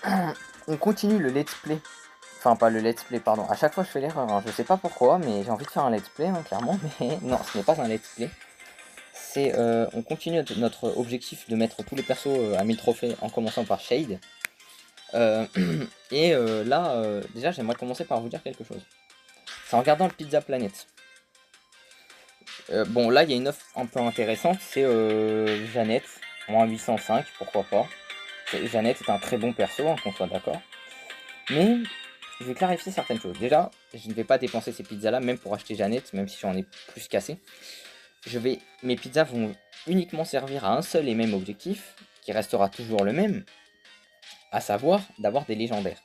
pas. On continue le let's play. Enfin, pas le let's play, pardon. À chaque fois, je fais l'erreur. Hein. Je sais pas pourquoi, mais j'ai envie de faire un let's play, hein, clairement. Mais non, ce n'est pas un let's play. C'est, on continue notre objectif de mettre tous les persos à 1000 trophées en commençant par Shade. Euh, là, déjà, j'aimerais commencer par vous dire quelque chose. C'est en regardant le Pizza Planet. Bon, là, il y a une offre un peu intéressante. C'est Jeannette, moins 805, pourquoi pas. Jeannette est un très bon perso, hein, qu'on soit d'accord. Mais je vais clarifier certaines choses. Déjà, je ne vais pas dépenser ces pizzas-là, même pour acheter Jeannette, même si j'en ai plus cassé. Mes pizzas vont uniquement servir à un seul et même objectif, qui restera toujours le même, à savoir d'avoir des légendaires.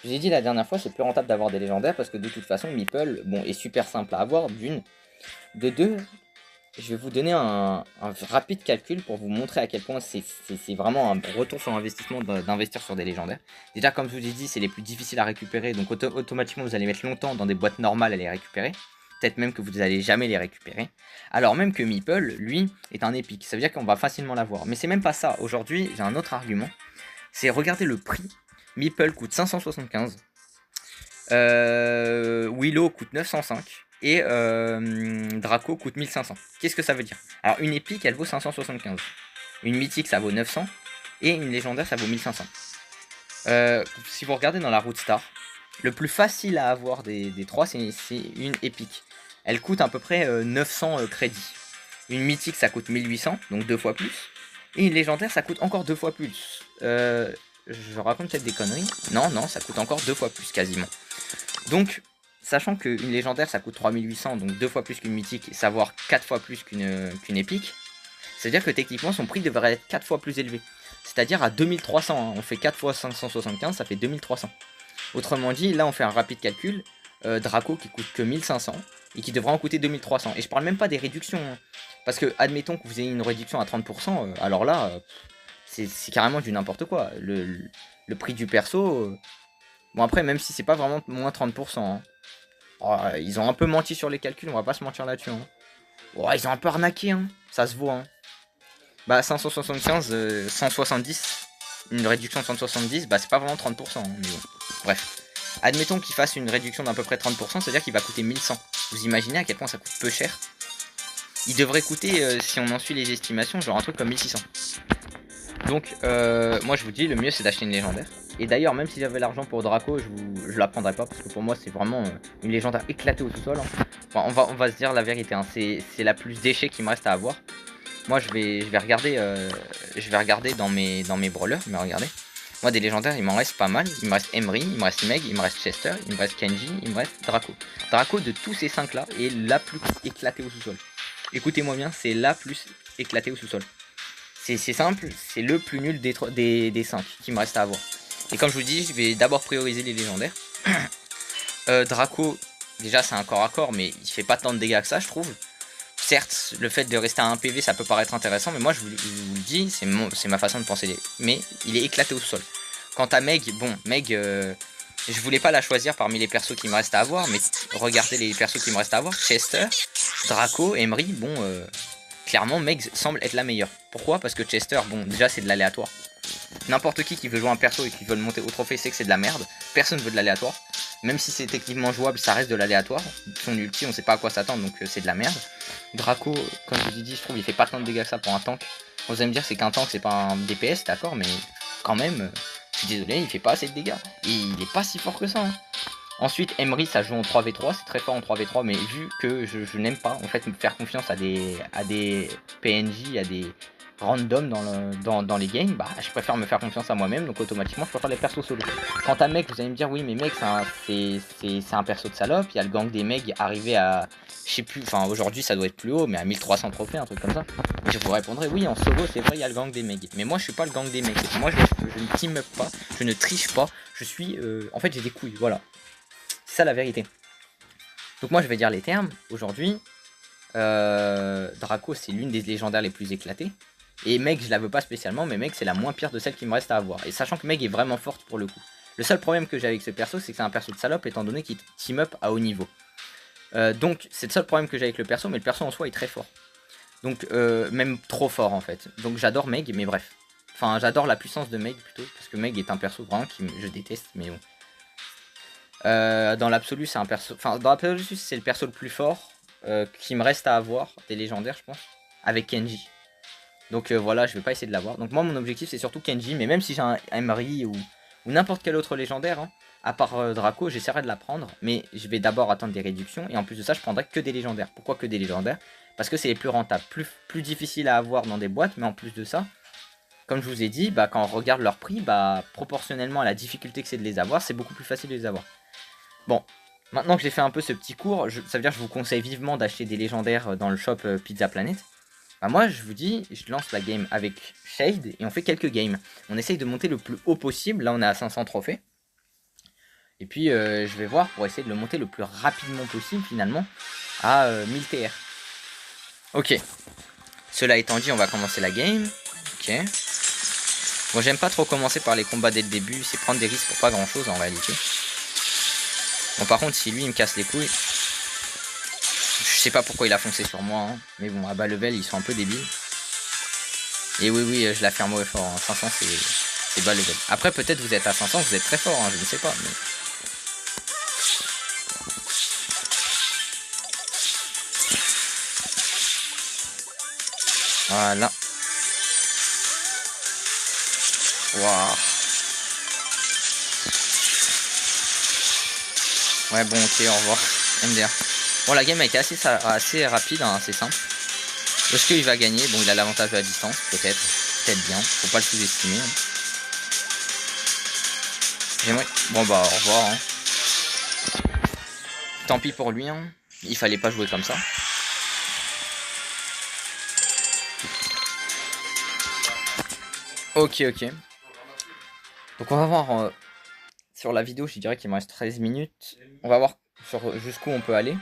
Je vous ai dit la dernière fois, c'est plus rentable d'avoir des légendaires parce que de toute façon, Meeple, bon, est super simple à avoir, d'une. De deux, je vais vous donner un rapide calcul pour vous montrer à quel point c'est vraiment un retour sur investissement d'investir sur des légendaires. Déjà, comme je vous ai dit, c'est les plus difficiles à récupérer, donc automatiquement vous allez mettre longtemps dans des boîtes normales à les récupérer. Peut-être même que vous n'allez jamais les récupérer. Alors même que Meeple, lui, est un épique. Ça veut dire qu'on va facilement l'avoir. Mais c'est même pas ça. Aujourd'hui, j'ai un autre argument. C'est regardez le prix. Meeple coûte 575. Willow coûte 905. Et Draco coûte 1500. Qu'est-ce que ça veut dire? Alors une épique elle vaut 575. Une mythique ça vaut 900. Et une légendaire ça vaut 1500. Si vous regardez dans la route star, le plus facile à avoir des trois c'est une épique. Elle coûte à peu près 900 crédits. Une mythique ça coûte 1800, donc 2 fois plus. Et une légendaire ça coûte encore 2 fois plus. Je raconte peut-être des conneries. Non, ça coûte encore 2 fois plus quasiment. Donc, sachant qu'une légendaire ça coûte 3800, donc 2 fois plus qu'une mythique, savoir 4 fois plus qu'une épique, c'est-à-dire que techniquement son prix devrait être 4 fois plus élevé. C'est-à-dire à 2300, hein. On fait 4 fois 575, ça fait 2300. Autrement dit, là on fait un rapide calcul, Draco qui coûte que 1500 et qui devrait en coûter 2300. Et je parle même pas des réductions, hein. Parce que admettons que vous ayez une réduction à 30%, alors là, c'est carrément du n'importe quoi. Le prix du perso... Bon après, même si c'est pas vraiment moins 30%, hein. Oh, ils ont un peu menti sur les calculs, on va pas se mentir là-dessus. Hein. Oh, ils ont un peu arnaqué, hein. Ça se voit. Hein. Bah 575, 170, une réduction de 170, bah c'est pas vraiment 30%. Hein, mais bon. Bref. Admettons qu'il fasse une réduction d'à peu près 30%, c'est-à-dire qu'il va coûter 1100. Vous imaginez à quel point ça coûte peu cher? Il devrait coûter, si on en suit les estimations, genre un truc comme 1600. Donc, moi je vous dis, le mieux c'est d'acheter une légendaire. Et d'ailleurs, même si j'avais l'argent pour Draco, je la prendrais pas parce que pour moi c'est vraiment une légendaire éclatée au sous-sol. Hein. Enfin, on va se dire la vérité, hein. C'est la plus déchet qui me reste à avoir. Moi je vais regarder dans mes brawlers, mais regardez. Moi des légendaires il m'en reste pas mal. Il me reste Emery, il me reste Meg, il me reste Chester, il me reste Kenji, il me reste Draco. Draco de tous ces 5 là est la plus éclatée au sous-sol. Écoutez-moi bien, c'est la plus éclatée au sous-sol. C'est simple, c'est le plus nul des 5 qui me reste à avoir. Et comme je vous dis, je vais d'abord prioriser les légendaires. Draco, déjà c'est un corps à corps, mais il fait pas tant de dégâts que ça, je trouve. Certes, le fait de rester à 1 PV, ça peut paraître intéressant, mais moi je vous le dis, c'est ma façon de penser. Mais il est éclaté au sol. Quant à Meg, bon, Meg, je voulais pas la choisir parmi les persos qui me restent à avoir, mais regardez les persos qui me restent à avoir. Chester, Draco, Emery, bon... clairement, Meg semble être la meilleure. Pourquoi? Parce que Chester, bon, déjà c'est de l'aléatoire. N'importe qui veut jouer un perso et qui veut le monter au trophée sait que c'est de la merde. Personne veut de l'aléatoire. Même si c'est techniquement jouable, ça reste de l'aléatoire. Son ulti, on sait pas à quoi s'attendre, donc c'est de la merde. Draco, comme je vous ai dit, je trouve il fait pas tant de dégâts que ça pour un tank. Vous allez me dire c'est qu'un tank, c'est pas un DPS, d'accord, mais quand même, je suis désolé, il fait pas assez de dégâts. Et il est pas si fort que ça. Hein. Ensuite, Emery, ça joue en 3v3, c'est très fort en 3v3, mais vu que je n'aime pas en fait me faire confiance à des PNJ, à des random dans les games, bah je préfère me faire confiance à moi-même, donc automatiquement je préfère les persos solo. Quant à Meg, vous allez me dire oui mais Meg c'est un perso de salope, il y a le gang des Meg arrivé à, je sais plus, enfin aujourd'hui ça doit être plus haut, mais à 1300 trophées, un truc comme ça. Je vous répondrai oui en solo c'est vrai il y a le gang des Meg, mais moi je suis pas le gang des Meg, moi je ne team up pas, je ne triche pas, je suis, en fait j'ai des couilles, voilà. C'est ça la vérité. Donc moi je vais dire les termes. Aujourd'hui, Draco c'est l'une des légendaires les plus éclatées. Et Meg je la veux pas spécialement, mais Meg c'est la moins pire de celles qui me reste à avoir. Et sachant que Meg est vraiment forte pour le coup. Le seul problème que j'ai avec ce perso c'est que c'est un perso de salope étant donné qu'il team up à haut niveau. Donc c'est le seul problème que j'ai avec le perso, mais le perso en soi est très fort. Donc même trop fort en fait. Donc j'adore Meg, mais bref. Enfin, j'adore la puissance de Meg plutôt, parce que Meg est un perso vraiment je déteste, mais bon. Dans l'absolu, c'est un perso... Enfin, dans l'absolu, c'est le perso le plus fort qui me reste à avoir, des légendaires, je pense, avec Kenji. Donc voilà, je vais pas essayer de l'avoir. Donc moi, mon objectif, c'est surtout Kenji, mais même si j'ai un Emery ou n'importe quel autre légendaire, hein, à part Draco, j'essaierai de la prendre, mais je vais d'abord attendre des réductions, et en plus de ça, je prendrai que des légendaires. Pourquoi que des légendaires? Parce que c'est les plus rentables, plus difficiles à avoir dans des boîtes, mais en plus de ça, comme je vous ai dit, bah, quand on regarde leur prix, bah, proportionnellement à la difficulté que c'est de les avoir, c'est beaucoup plus facile de les avoir. Bon, maintenant que j'ai fait un peu ce petit cours, ça veut dire que je vous conseille vivement d'acheter des légendaires dans le shop Pizza Planet. Bah moi, je vous dis, je lance la game avec Shade et on fait quelques games. On essaye de monter le plus haut possible, là on est à 500 trophées. Et puis je vais voir pour essayer de le monter le plus rapidement possible finalement à 1000 TR. Ok, cela étant dit, on va commencer la game. Ok. Bon, j'aime pas trop commencer par les combats dès le début, c'est prendre des risques pour pas grand chose en réalité. Bon, par contre, si lui il me casse les couilles, je sais pas pourquoi il a foncé sur moi, hein. Mais bon, à bas level, ils sont un peu débiles. Et oui, je la ferme au effort, hein. 500 c'est bas level. Après, peut-être vous êtes à 500, vous êtes très fort, hein, je ne sais pas. Mais... Voilà. Waouh. Ouais, bon, ok, au revoir. MDR. Bon, la game a été assez rapide, hein, assez simple. Est-ce qu'il va gagner? Bon, il a l'avantage de la distance, peut-être. Peut-être bien, faut pas le sous-estimer. Hein. J'aimerais... Bon, bah, au revoir. Hein. Tant pis pour lui, hein. Il fallait pas jouer comme ça. Ok. Donc on va voir sur la vidéo, je dirais qu'il me reste 13 minutes. On va voir jusqu'où on peut aller.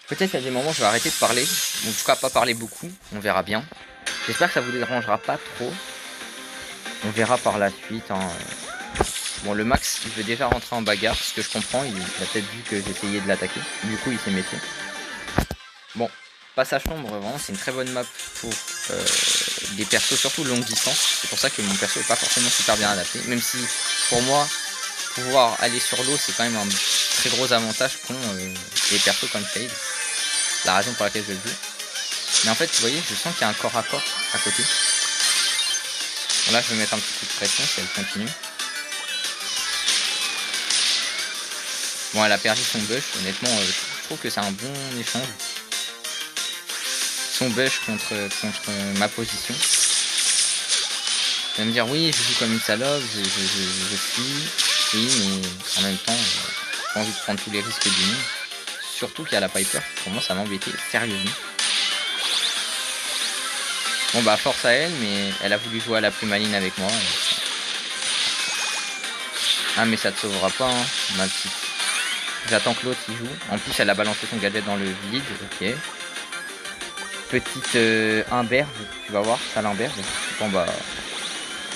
Peut-être qu'il y a des moments où je vais arrêter de parler. Ou en tout cas pas parler beaucoup, on verra bien. J'espère que ça vous dérangera pas trop. On verra par la suite. Hein. Bon, le Max, il veut déjà rentrer en bagarre. Ce que je comprends, il a peut-être vu que j'essayais de l'attaquer. Du coup, il s'est méfié. Bon, passage sombre, vraiment, c'est une très bonne map pour des persos, surtout longue distance. C'est pour ça que mon perso est pas forcément super bien adapté. Même si, pour moi, pouvoir aller sur l'eau, c'est quand même un très gros avantage qu'ont des persos comme Shade. La raison pour laquelle je le joue. Mais en fait, vous voyez, je sens qu'il y a un corps à corps à côté. Bon, là, je vais mettre un petit coup de pression si elle continue. Bon, elle a perdu son bush. Honnêtement, je trouve que c'est un bon échange. Son bush contre ma position. Tu vas me dire, oui, je joue comme une salope, je suis. Oui, mais en même temps, j'ai pas envie de prendre tous les risques du monde. Surtout qu'il y a la Piper. Pour moi, ça m'embêtait sérieusement. Bon, bah, force à elle, mais elle a voulu jouer à la plus maligne avec moi. Ah, mais ça te sauvera pas, hein, ma petite. J'attends que l'autre y joue. En plus, elle a balancé son gadget dans le vide. Ok. Petite imberbe, tu vas voir, sale imberbe. Bon, bah.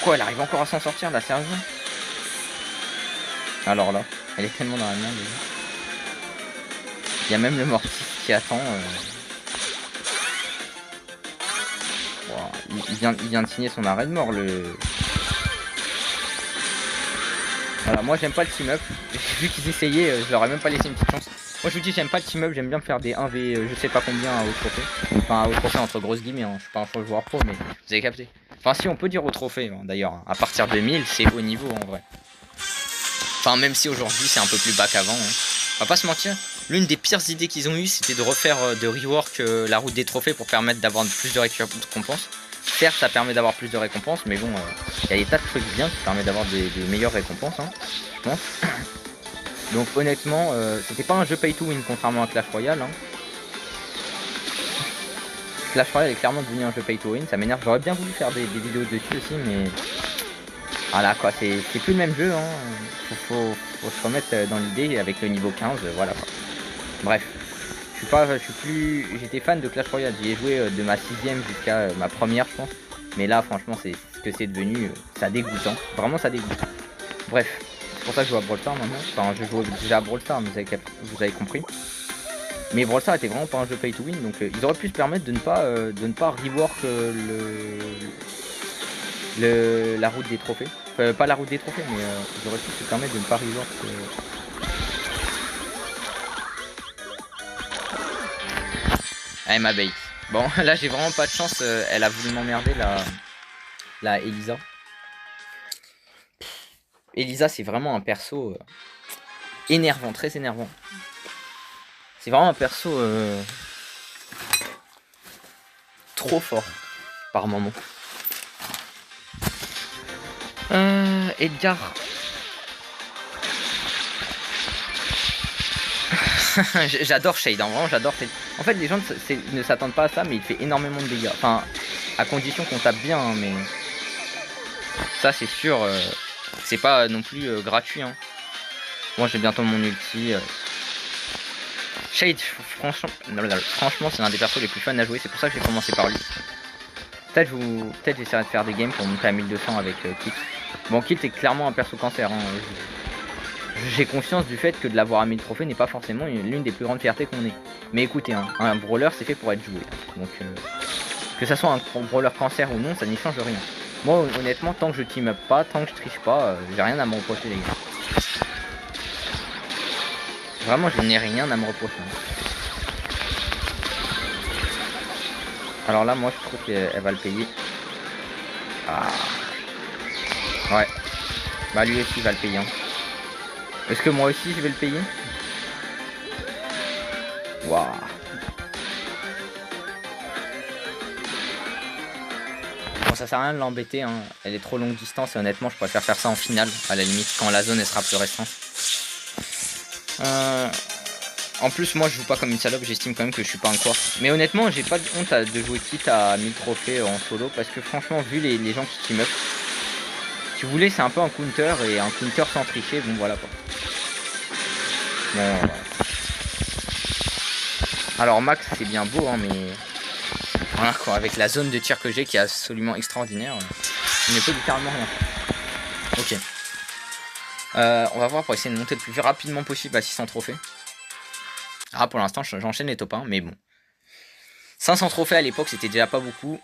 Quoi, elle arrive encore à s'en sortir, là, sérieusement? Alors là, elle est tellement dans la merde déjà. Il y a même le mortif qui attend. Wow, il vient de signer son arrêt de mort, le... Voilà, moi j'aime pas le team-up. Vu qu'ils essayaient, je leur ai même pas laissé une petite chance. Moi je vous dis, j'aime pas le team-up, j'aime bien faire des 1v je sais pas combien au trophée. Enfin, au trophée entre grosses guillemets, hein. Je suis pas un faux joueur pro, mais vous avez capté. Enfin, si on peut dire au trophée, hein, d'ailleurs, hein. À partir de 1000, c'est haut niveau en vrai. Enfin, même si aujourd'hui c'est un peu plus bas qu'avant. Hein. On va pas se mentir, l'une des pires idées qu'ils ont eues, c'était de refaire, de rework la route des trophées pour permettre d'avoir plus de récompenses. Certes, ça permet d'avoir plus de récompenses, mais bon, il y a des tas de trucs bien qui permettent d'avoir des meilleures récompenses, hein, je pense. Donc honnêtement, c'était pas un jeu pay to win, contrairement à Clash Royale. Hein. Clash Royale est clairement devenu un jeu pay to win, ça m'énerve. J'aurais bien voulu faire des vidéos dessus aussi, mais... Voilà quoi, c'est plus le même jeu, hein. Faut se remettre dans l'idée avec le niveau 15, voilà quoi. Bref, j'étais fan de Clash Royale, j'y ai joué de ma 6ème jusqu'à ma première je pense. Mais là franchement c'est ce que c'est devenu, ça dégoûtant, vraiment ça dégoûte. Bref, c'est pour ça que je joue à Brawl Stars maintenant, enfin je joue déjà à Brawl Stars, mais vous avez compris. Mais Brawl Stars était vraiment pas un jeu pay to win, donc ils auraient pu se permettre de ne pas rework la route des trophées. Enfin, pas la route des trophées, mais ils auraient pu se permettre de ne pas rework. Allez, ma bait. Bon, là j'ai vraiment pas de chance. Elle a voulu m'emmerder, la Elisa. Elisa, c'est vraiment un perso énervant, très énervant. C'est vraiment un perso trop fort par moment. Edgar. J'adore Shade, hein, vraiment j'adore Shade. En fait, les gens ne s'attendent pas à ça, mais il fait énormément de dégâts. Enfin, à condition qu'on tape bien, hein, mais ça c'est sûr, c'est pas non plus gratuit. Hein. Moi j'ai bientôt mon ulti. Shade, franchement, c'est l'un des persos les plus fun à jouer, c'est pour ça que j'ai commencé par lui. Peut-être j'essaierai de faire des games pour monter à 1200 avec Kit. Bon, Kit est clairement un perso cancer. Hein. J'ai conscience du fait que de l'avoir à 1000 trophées n'est pas forcément l'une des plus grandes fiertés qu'on ait. Mais écoutez, hein, un brawler c'est fait pour être joué. Donc que ça soit un brawler cancer ou non, ça n'y change rien. Moi honnêtement, tant que je team up pas, tant que je triche pas, j'ai rien à me reprocher les gars. Vraiment je n'ai rien à me reprocher. Alors là moi je trouve qu'elle va le payer. Ah. Ouais. Bah lui aussi il va le payer. Hein. Est-ce que moi aussi je vais le payer? Waouh. Bon ça sert à rien de l'embêter, hein. Elle est trop longue distance et honnêtement je préfère faire ça en finale, à la limite, quand la zone elle sera plus restreinte. En plus moi je joue pas comme une salope, j'estime quand même que je suis pas un quoi. Mais honnêtement j'ai pas de honte de jouer quitte à 1000 trophées en solo, parce que franchement vu les gens qui team up, si vous voulez c'est un peu un counter, et un counter sans tricher, bon voilà quoi. Bon, voilà. Alors Max c'est bien beau hein, mais voilà quoi, avec la zone de tir que j'ai qui est absolument extraordinaire, il ne peut littéralement rien faire. Ok. On va voir pour essayer de monter le plus rapidement possible à 600 trophées. Ah pour l'instant j'enchaîne les top 1 mais bon. 500 trophées à l'époque c'était déjà pas beaucoup.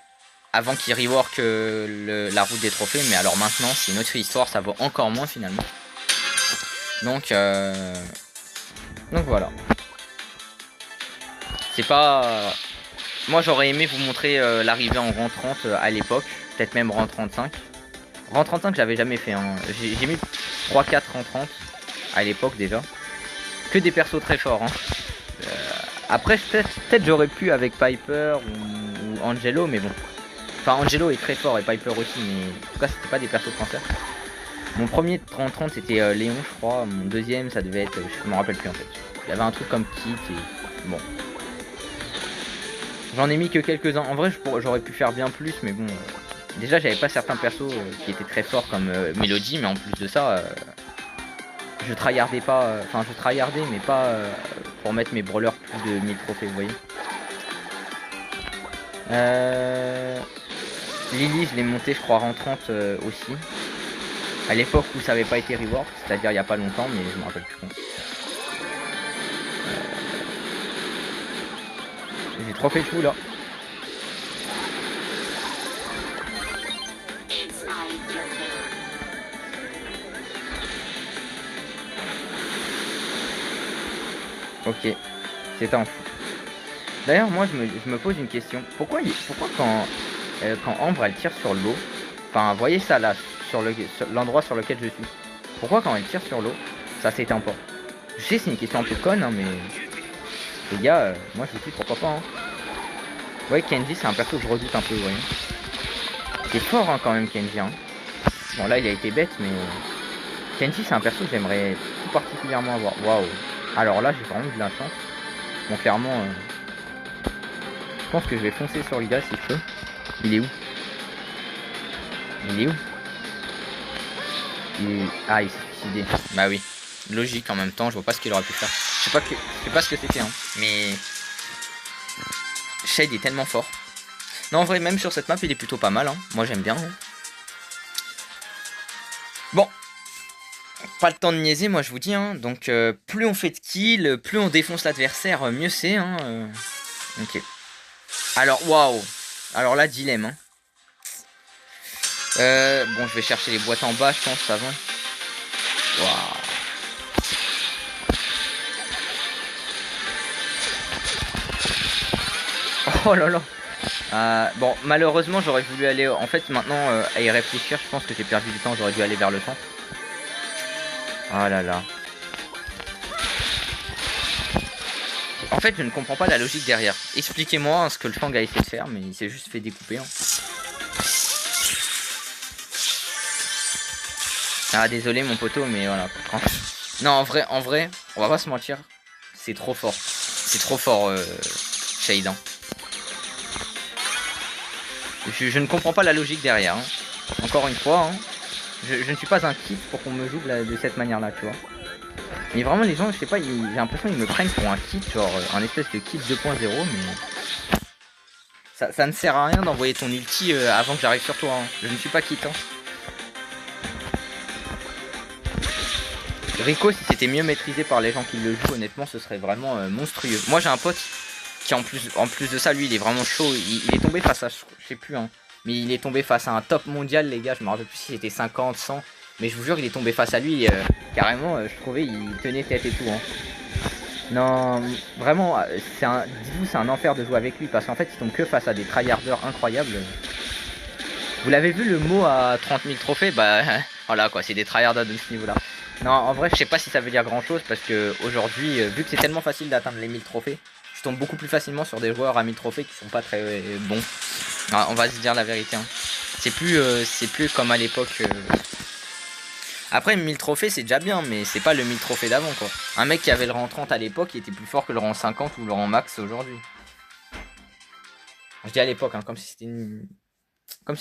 Avant qu'il rework la route des trophées. Mais alors maintenant c'est une autre histoire, ça vaut encore moins finalement. Donc voilà. C'est pas... Moi j'aurais aimé vous montrer l'arrivée en rang 30 à l'époque. Peut-être même rang 35. Rang 35 j'avais jamais fait. Hein. J'ai mis 3-4 rang 30 à l'époque déjà. Que des persos très forts. Hein. Après peut-être j'aurais pu avec Piper ou Angelo, mais bon. Enfin Angelo est très fort et Piper aussi, mais en tout cas c'était pas des persos français. Mon premier rang 30 c'était Léon je crois. Mon deuxième ça devait être... je me rappelle plus en fait. Il y avait un truc comme Kit et... Bon. J'en ai mis que quelques-uns. En vrai j'aurais pu faire bien plus, mais bon... Déjà j'avais pas certains persos qui étaient très forts comme Melody, mais en plus de ça... je tryhardais pas... Enfin je tryhardais mais pas pour mettre mes brawlers plus de 1000 trophées, vous voyez. Lily je l'ai monté je crois rang 30 aussi. À l'époque où ça avait pas été rework, c'est-à-dire il y a pas longtemps, mais je me rappelle plus quand. J'ai trop fait de fou là. Ok, c'est un fou. D'ailleurs moi je me pose une question. Pourquoi quand Ambre elle tire sur l'eau, enfin voyez ça là, sur l'endroit sur lequel je suis. Pourquoi quand elle tire sur l'eau, ça s'éteint pas? Je sais c'est une question un peu conne hein, mais les gars, moi je vous dis pourquoi pas hein. Ouais Kenji c'est un perso que je redoute un peu, vous voyez. C'est fort hein, quand même Kenji hein. Bon là il a été bête mais Kenji c'est un perso que j'aimerais tout particulièrement avoir. Waouh. Alors là j'ai vraiment de la chance. Bon clairement je pense que je vais foncer sur le gars si je peux. Il est où? Il est où? Ah il s'est suicidé. Bah oui. Logique en même temps, je vois pas ce qu'il aurait pu faire. Je sais pas ce que c'était hein. Mais Shade est tellement fort. Non en vrai même sur cette map il est plutôt pas mal hein. Moi j'aime bien hein. Bon. Pas le temps de niaiser, moi je vous dis. Hein. Donc plus on fait de kills, plus on défonce l'adversaire, mieux c'est. Hein, Ok. Alors, waouh. Alors là, dilemme. Hein. Bon, je vais chercher les boîtes en bas, je pense, avant. Waouh. Oh là là. Bon, malheureusement, j'aurais voulu aller... En fait, maintenant, à y réfléchir, je pense que j'ai perdu du temps. J'aurais dû aller vers le centre. Oh là là. En fait, je ne comprends pas la logique derrière. Expliquez-moi ce que le Fang a essayé de faire, mais il s'est juste fait découper. Hein. Ah, désolé, mon poteau, mais voilà. Non, en vrai, on va pas se mentir. C'est trop fort. C'est trop fort, Shade. Hein. Je ne comprends pas la logique derrière. Hein. Encore une fois, hein, je ne suis pas un kit pour qu'on me joue de cette manière-là, tu vois. Mais vraiment, les gens, je sais pas, j'ai l'impression qu'ils me prennent pour un kit, genre un espèce de kit 2.0, mais... Ça ne sert à rien d'envoyer ton ulti avant que j'arrive sur toi. Hein. Je ne suis pas kit. Hein. Rico, si c'était mieux maîtrisé par les gens qui le jouent, honnêtement, ce serait vraiment monstrueux. Moi, j'ai un pote qui, en plus de ça, lui, il est vraiment chaud. Il est tombé face à, je sais plus, hein, mais il est tombé face à un top mondial, les gars. Je me rappelle plus si c'était 50, 100. Mais je vous jure, il est tombé face à lui. Carrément, je trouvais, il tenait tête et tout. Hein. Non, vraiment, dites-vous, c'est un enfer de jouer avec lui. Parce qu'en fait, il tombe que face à des tryharders incroyables. Vous l'avez vu, le mot à 30 000 trophées? Bah, voilà, quoi, c'est des tryharders de ce niveau-là. Non, en vrai, je sais pas si ça veut dire grand chose parce que aujourd'hui, vu que c'est tellement facile d'atteindre les 1000 trophées, je tombe beaucoup plus facilement sur des joueurs à 1000 trophées qui sont pas très bons. Ah, on va se dire la vérité. Hein. C'est plus comme à l'époque. Après, 1000 trophées, c'est déjà bien, mais c'est pas le 1000 trophées d'avant, quoi. Un mec qui avait le rang 30 à l'époque, il était plus fort que le rang 50 ou le rang max aujourd'hui. Je dis à l'époque, hein, comme si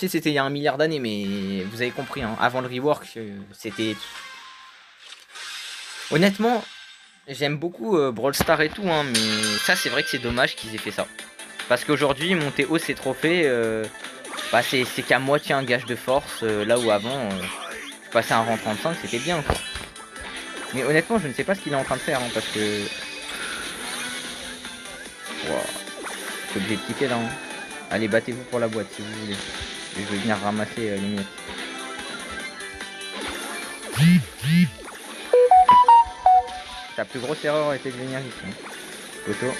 c'était il y a 1 milliard d'années, mais vous avez compris. Hein, avant le rework, c'était... Honnêtement, j'aime beaucoup Brawl Stars et tout, hein, mais ça c'est vrai que c'est dommage qu'ils aient fait ça. Parce qu'aujourd'hui, monter haut ces trophées, bah, c'est qu'à moitié un gage de force, là où avant, passer un rang 35, c'était bien. Quoi. Mais honnêtement, je ne sais pas ce qu'il est en train de faire, hein, parce que... Wow. Je suis obligé de quitter là. Hein. Allez, battez-vous pour la boîte si vous voulez. Je vais venir ramasser les miettes. Ta plus grosse erreur a été de venir ici. Auto.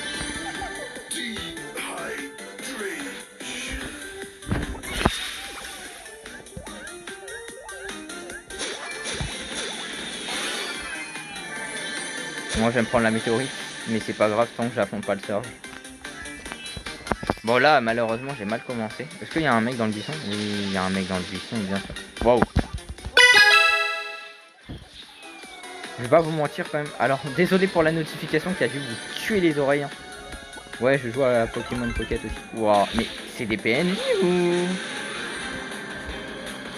Moi j'aime prendre la météorite, mais c'est pas grave tant que j'affronte pas le surge. Bon là malheureusement j'ai mal commencé. Est-ce qu'il y a un mec dans le buisson? Oui, il y a un mec dans le buisson, bien sûr. Waouh. Je vais pas vous mentir quand même. Alors désolé pour la notification qui a dû vous tuer les oreilles. Hein. Ouais, je joue à Pokémon Pocket aussi. Waouh, mais c'est des PNJ ou...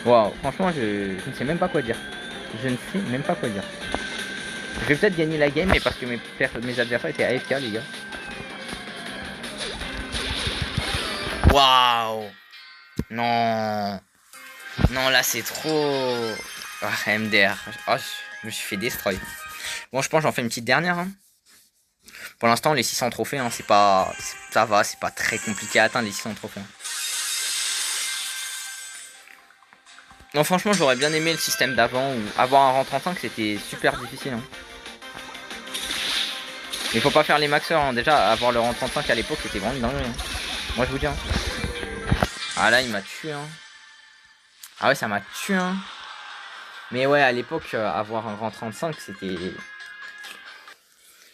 Waouh, franchement je ne sais même pas quoi dire. Je ne sais même pas quoi dire. Je vais peut-être gagner la game, mais parce que mes adversaires étaient AFK, les gars. Waouh. Non. Non, là, c'est trop... Ah, MDR. Oh, je me suis fait destroy. Bon, je pense que j'en fais une petite dernière. Hein. Pour l'instant, les 600 trophées, hein, c'est pas... Ça va, c'est pas très compliqué à atteindre, les 600 trophées. Hein. Non, franchement, j'aurais bien aimé le système d'avant, où avoir un rang 35, c'était super difficile. Hein. Mais faut pas faire les maxeurs, hein. Déjà avoir le rang 35 à l'époque c'était vraiment dingue. Hein. Moi je vous dis. Hein. Ah là il m'a tué. Hein. Ah ouais ça m'a tué. Hein. Mais ouais à l'époque avoir un rang 35 c'était...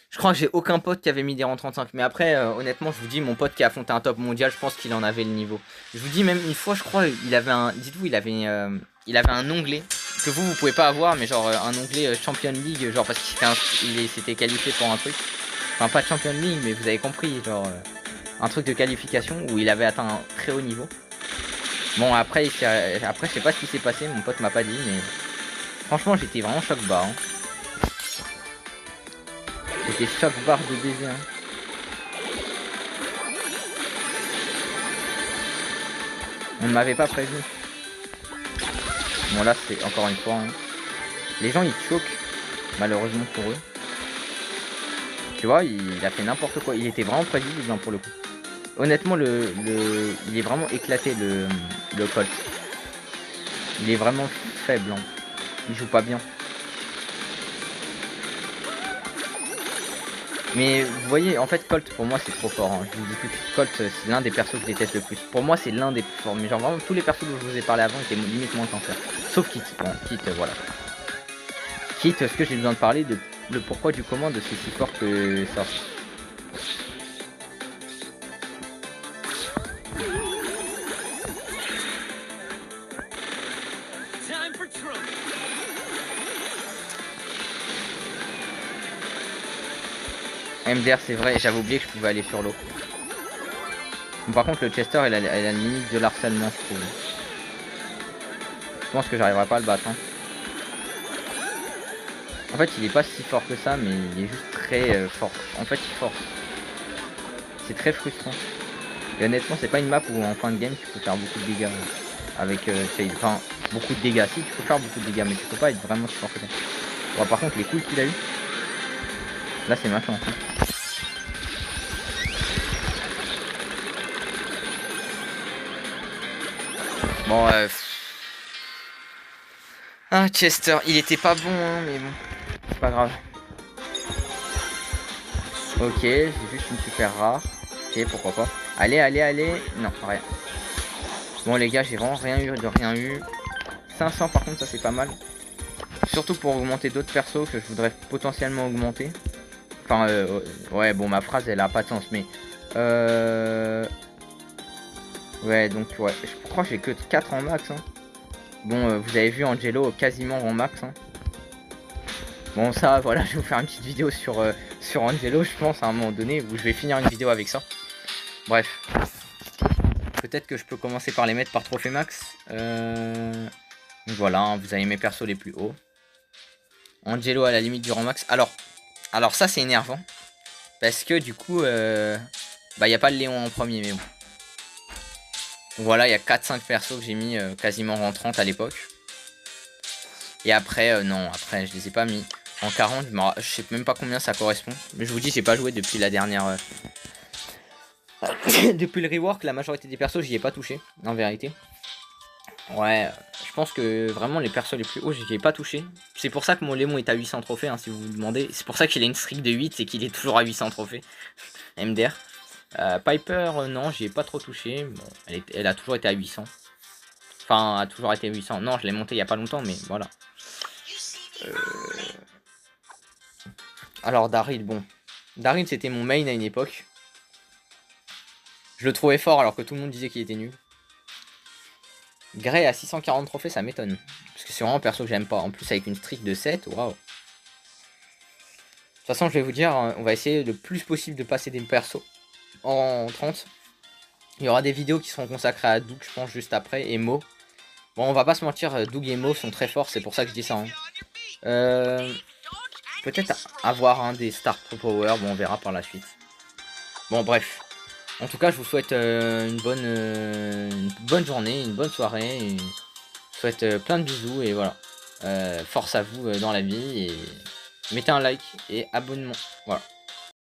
Je crois que j'ai aucun pote qui avait mis des rangs 35. Mais après honnêtement je vous dis mon pote qui a affronté un top mondial je pense qu'il en avait le niveau. Je vous dis même une fois je crois il avait un... Dites-vous il avait un onglet que vous pouvez pas avoir mais genre un onglet Champion League genre parce qu'il s'était qualifié pour un truc. Enfin pas de Champion League mais vous avez compris genre un truc de qualification où il avait atteint un très haut niveau. Bon après je sais pas ce qui s'est passé, mon pote m'a pas dit mais franchement j'étais vraiment choc barre. Hein. J'étais choc barre de baiser. Hein. On ne m'avait pas prévu. Bon là c'est encore une fois. Hein. Les gens ils choquent, malheureusement pour eux. Tu vois, il a fait n'importe quoi. Il était vraiment prévisible hein, pour le coup. Honnêtement, il est vraiment éclaté le Colt. Il est vraiment faible. Hein. Il joue pas bien. Mais vous voyez, en fait, Colt, pour moi, c'est trop fort. Hein. Je vous dis tout de suite, Colt, c'est l'un des persos que je déteste le plus. Pour moi, c'est l'un des plus forts. Mais genre, vraiment, tous les persos dont je vous ai parlé avant étaient limite moins cancer. Sauf Kit. Bon, Kit, voilà. Kit, est-ce que j'ai besoin de parler de le pourquoi du comment de c'est si fort que ça. MDR, c'est vrai, j'avais oublié que je pouvais aller sur l'eau. Bon, par contre, le Chester, il a la limite de l'harcèlement, je trouve. Je pense que j'arriverai pas à le battre. Hein. En fait, il est pas si fort que ça, mais il est juste très fort. En fait, il force. C'est très frustrant. Et honnêtement, c'est pas une map où en fin de game, tu peux faire beaucoup de dégâts avec enfin, beaucoup de dégâts. Si, tu peux faire beaucoup de dégâts, mais tu peux pas être vraiment si fort que ça. Bon, par contre, les coups qu'il a eu, là, c'est ma chance. Hein. Bon, ah, Chester, il était pas bon, hein, mais bon, c'est pas grave. Ok, j'ai juste une super rare. Ok, pourquoi pas. Allez, allez, allez. Non, rien. Bon, les gars, j'ai vraiment rien eu de rien eu. 500, par contre, ça c'est pas mal. Surtout pour augmenter d'autres persos que je voudrais potentiellement augmenter. Enfin, ouais, bon, ma phrase, elle a pas de sens, mais... Ouais, donc, ouais, je crois que j'ai que 4 en max, hein. Bon, vous avez vu Angelo quasiment en max, hein. Bon, ça, voilà, je vais vous faire une petite vidéo sur Angelo, je pense, à un moment donné, où je vais finir une vidéo avec ça. Bref. Peut-être que je peux commencer par les mettre par trophée max. Voilà, hein, vous avez mes persos les plus hauts. Angelo à la limite du rang max. Alors ça, c'est énervant. Parce que, du coup, bah, il n'y a pas le Léon en premier, mais bon. Donc, voilà, il y a 4-5 persos que j'ai mis quasiment en 30 à l'époque. Et après, non, après, je les ai pas mis. En 40, je sais même pas combien ça correspond. Mais je vous dis, j'ai pas joué depuis la dernière... depuis le rework, la majorité des persos, j'y ai pas touché, en vérité. Ouais, je pense que vraiment les persos les plus hauts, j'y ai pas touché. C'est pour ça que mon Lémon est à 800 trophées, hein, si vous vous demandez. C'est pour ça qu'il a une streak de 8 et qu'il est toujours à 800 trophées. MDR. Piper, non, j'y ai pas trop touché. Bon, elle a toujours été à 800. Enfin, a toujours été à 800. Non, je l'ai monté il y a pas longtemps, mais voilà. Alors Daryl, bon. Daryl, c'était mon main à une époque. Je le trouvais fort alors que tout le monde disait qu'il était nul. Gray à 640 trophées, ça m'étonne. Parce que c'est vraiment un perso que j'aime pas. En plus, avec une streak de 7, waouh. De toute façon, je vais vous dire, on va essayer le plus possible de passer des persos en 30. Il y aura des vidéos qui seront consacrées à Doug, je pense, juste après, et Mo. Bon, on va pas se mentir, Doug et Mo sont très forts, c'est pour ça que je dis ça. Hein. Peut-être avoir un des Star Pro Power, bon, on verra par la suite. Bon, bref. En tout cas, je vous souhaite une bonne journée, une bonne soirée. Et je vous souhaite plein de bisous et voilà. Force à vous dans la vie et mettez un like et abonnement. Voilà.